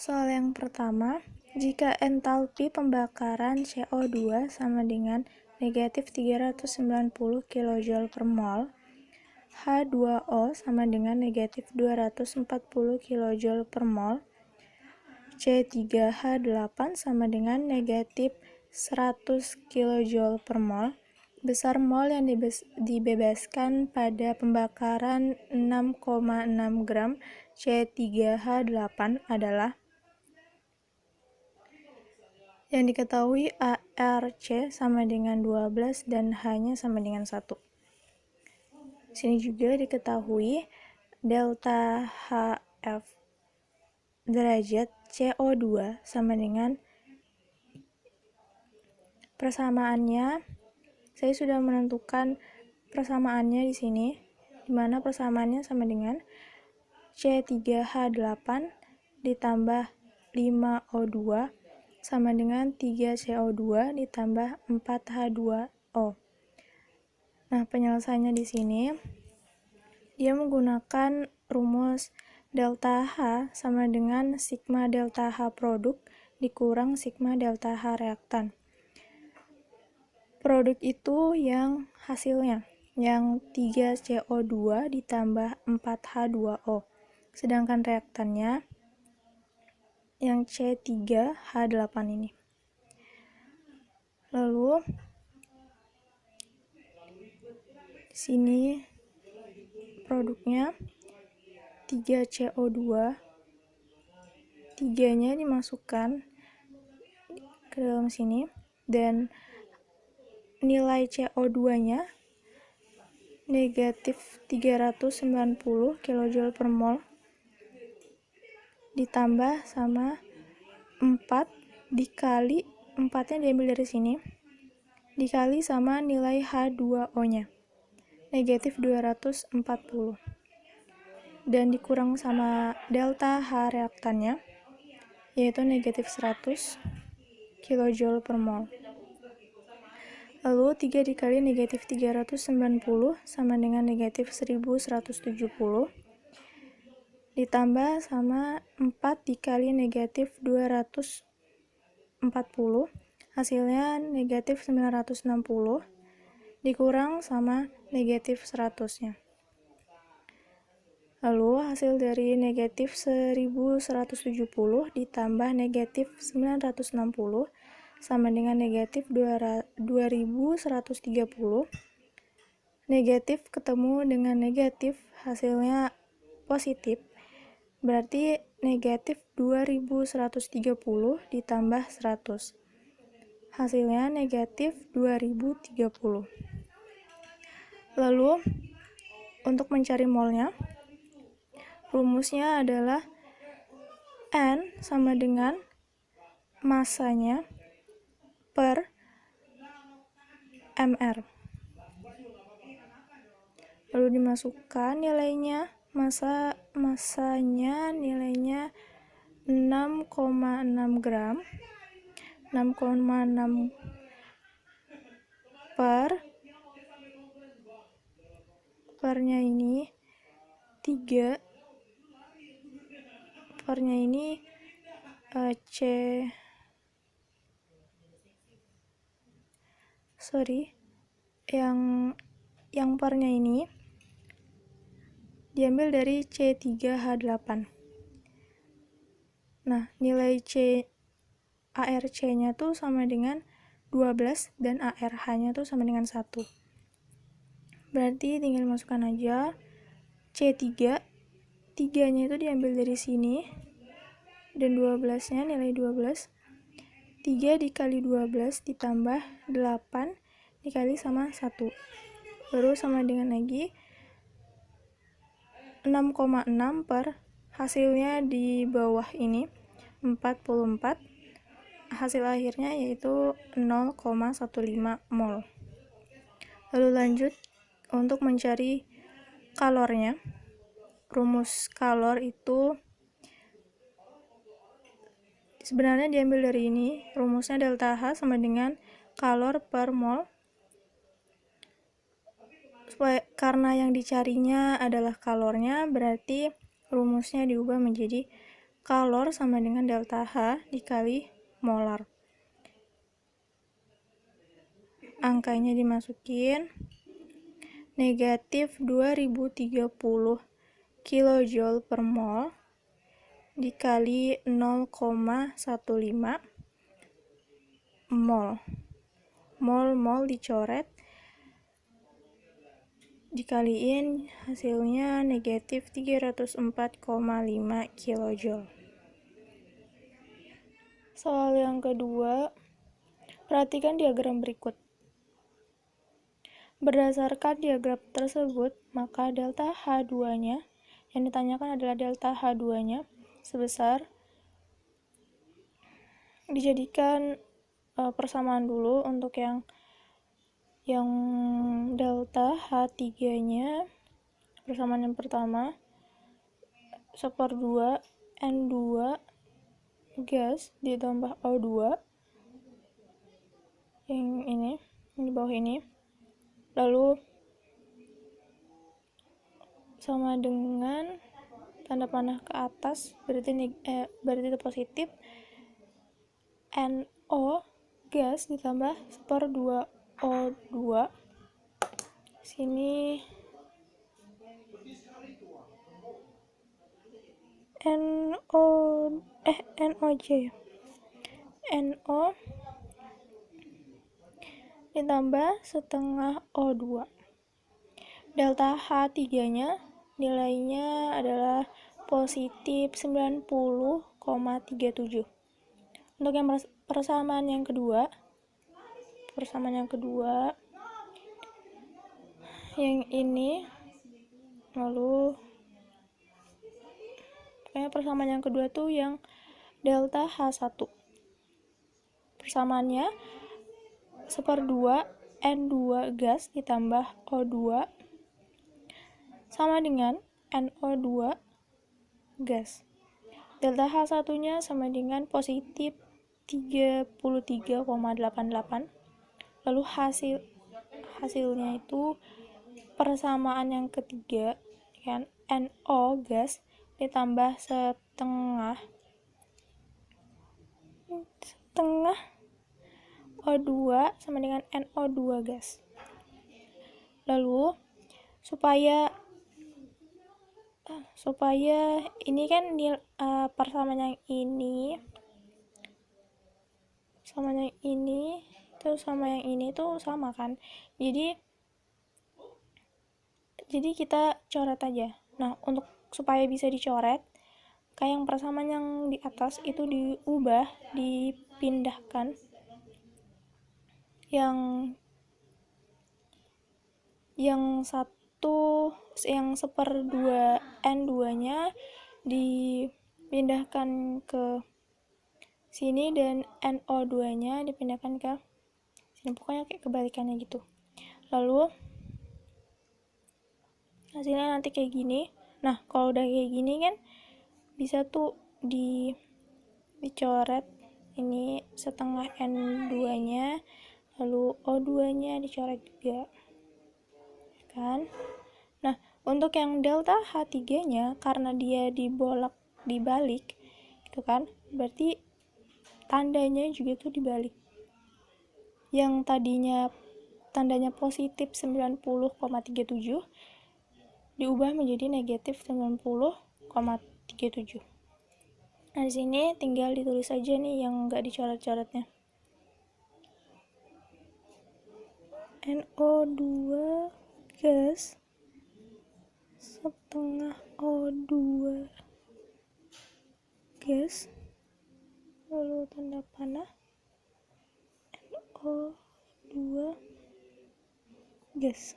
Soal yang pertama, jika entalpi pembakaran CO2 sama dengan negatif 390 kJ per mol, H2O sama dengan negatif 240 kJ per mol, C3H8 sama dengan negatif 100 kJ per mol. Besar mol yang dibebaskan pada pembakaran 6,6 gram C3H8 adalah yang diketahui ARC sama dengan 12 dan H-nya sama dengan 1. Sini juga diketahui delta HF derajat CO2 sama dengan persamaannya. Saya sudah menentukan persamaannya di sini, di mana persamaannya sama dengan C3H8 ditambah 5O2 sama dengan 3CO2 ditambah 4H2O. Nah, penyelesaiannya di sini dia menggunakan rumus delta H sama dengan sigma delta H produk dikurang sigma delta H reaktan. Produk itu yang hasilnya, yang 3CO2 ditambah 4H2O. Sedangkan reaktannya yang C3H8 ini. Lalu sini produknya 3CO2, 3-nya dimasukkan ke dalam sini, dan nilai CO2-nya negatif 390 kJ per mol ditambah sama 4 dikali 4-nya diambil dari sini dikali sama nilai H2O-nya negatif 240 dan dikurang sama delta H reaktannya yaitu negatif 100 kJ per mol. Lalu 3 dikali negatif 390 sama dengan negatif 1170 ditambah sama 4 dikali negatif 240 hasilnya negatif 960 dikurang sama negatif 100-nya. Lalu hasil dari negatif 1170 ditambah negatif 960 sama dengan negatif 2130. Negatif ketemu dengan negatif, hasilnya positif. Berarti negatif 2130 ditambah 100. Hasilnya negatif 2030. Lalu untuk mencari molnya, rumusnya adalah N sama dengan masanya per mR. Lalu dimasukkan nilainya, masanya nilainya 6,6 gram, 6,6 pernya ini 3, pernya ini yang pernya ini diambil dari C3H8. Nah, nilai ARC-nya tuh sama dengan 12 dan ARH-nya tuh sama dengan 1. Berarti tinggal masukkan aja C3, 3-nya itu diambil dari sini dan 12-nya nilai 12. 3 dikali 12 ditambah 8 dikali sama 1. Baru sama dengan lagi 6,6 per hasilnya di bawah ini 44. Hasil akhirnya yaitu 0,15 mol. Lalu lanjut untuk mencari kalornya. Rumus kalor itu sebenarnya diambil dari ini. Rumusnya delta H sama dengan kalor per mol. Karena yang dicarinya adalah kalornya, berarti rumusnya diubah menjadi kalor sama dengan delta H dikali molar. Angkanya dimasukin, negatif 2030 kilojoule per mol dikali 0,15 mol. Mol dicoret, dikaliin hasilnya negatif 304,5 kilojoule. Soal yang kedua, perhatikan diagram berikut. Berdasarkan diagram tersebut, maka delta H2-nya, yang ditanyakan adalah delta H2-nya, sebesar, dijadikan persamaan dulu untuk yang delta H3-nya, persamaan yang pertama, 1/2 N2 gas ditambah O2, yang ini, di bawah ini, lalu sama dengan tanda panah ke atas, berarti itu positif, NO gas ditambah 1/2 O2, sini NOJ, NO ditambah setengah O2. Delta H3-nya nilainya adalah positif 90,37. Untuk yang persamaan yang kedua, yang ini, lalu persamaan yang kedua tuh yang delta H1. Persamaannya 1/2 N2 gas ditambah O2 sama dengan NO2 gas. Delta H1-nya sama dengan positif 33,88. Lalu hasilnya itu persamaan yang ketiga, kan, NO gas ditambah setengah O2 sama dengan NO2 gas. Lalu supaya ini kan persamaan yang ini sama yang ini terus sama yang ini tuh sama kan, jadi kita coret aja. Nah, untuk supaya bisa dicoret, kayak yang persamaan yang di atas itu diubah, dipindahkan, yang 1/2 N2-nya dipindahkan ke sini dan NO2-nya dipindahkan ke sini, pokoknya kayak kebalikannya gitu. Lalu hasilnya nanti kayak gini. Nah, kalau udah kayak gini kan bisa tuh dicoret ini setengah N2-nya, lalu O2-nya dicoret juga, kan? Nah, untuk yang delta H3-nya, karena dia dibalik itu kan, berarti tandanya juga tuh dibalik. Yang tadinya tandanya positif 90,37 diubah menjadi negatif 90,37. Nah, di sini tinggal ditulis aja nih yang nggak dicoret-coretnya. NO2 gas setengah O2 gas, lalu tanda panah NO2 gas.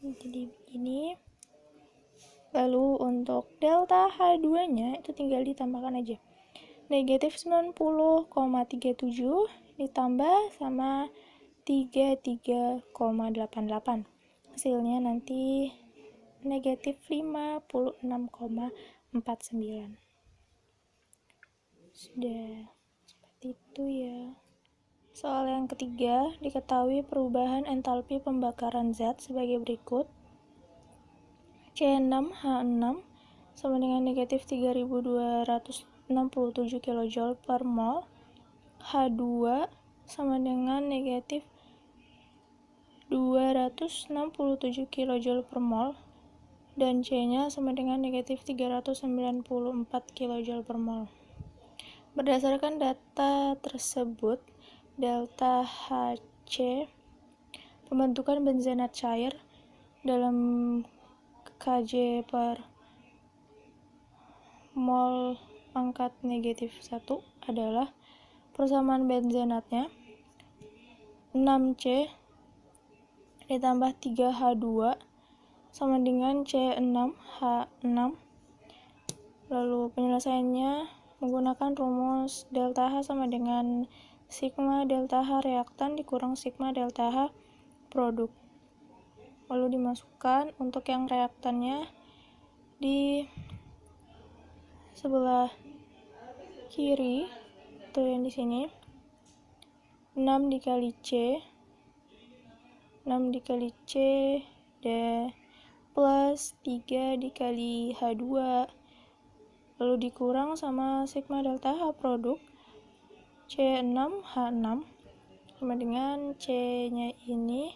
Jadi begini. Lalu untuk delta H2-nya itu tinggal ditambahkan aja. Negatif 90,37 ditambah sama 33,88. Hasilnya nanti negatif 56,49. Sudah seperti itu ya. Soal yang ketiga, diketahui perubahan entalpi pembakaran zat sebagai berikut. C6H6 sama dengan negatif 3200 267 kJ per mol, H2 sama dengan negatif 267 kJ per mol, dan C-nya sama dengan negatif 394 kJ per mol. Berdasarkan data tersebut, delta Hc, pembentukan benzenat cair dalam Kj per mol pangkat negatif 1 adalah persamaan benzenatnya 6C ditambah 3H2 sama dengan C6H6. Lalu penyelesaiannya menggunakan rumus delta H sama dengan sigma delta H reaktan dikurang sigma delta H produk. Lalu dimasukkan untuk yang reaktannya di sebelah kiri, itu yang di sini, 6 dikali C D plus 3 dikali H2, lalu dikurang sama sigma delta H produk C6H6 sama dengan C-nya ini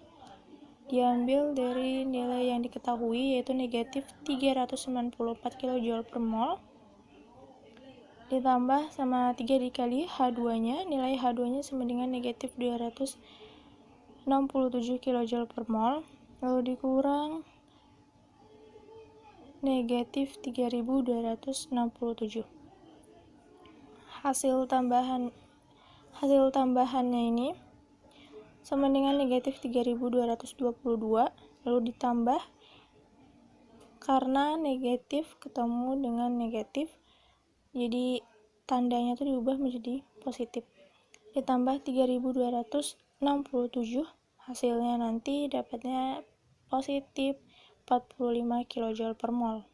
diambil dari nilai yang diketahui, yaitu negatif 394 kJ per mol ditambah sama 3 dikali H2-nya, nilai H2-nya sama dengan negatif 267 kJ per mol, lalu dikurang negatif 3267. Hasil tambahannya ini sama dengan negatif 3222, lalu ditambah karena negatif ketemu dengan negatif, jadi tandanya itu diubah menjadi positif, ditambah 3267, hasilnya nanti dapatnya positif 45 kJ per mol.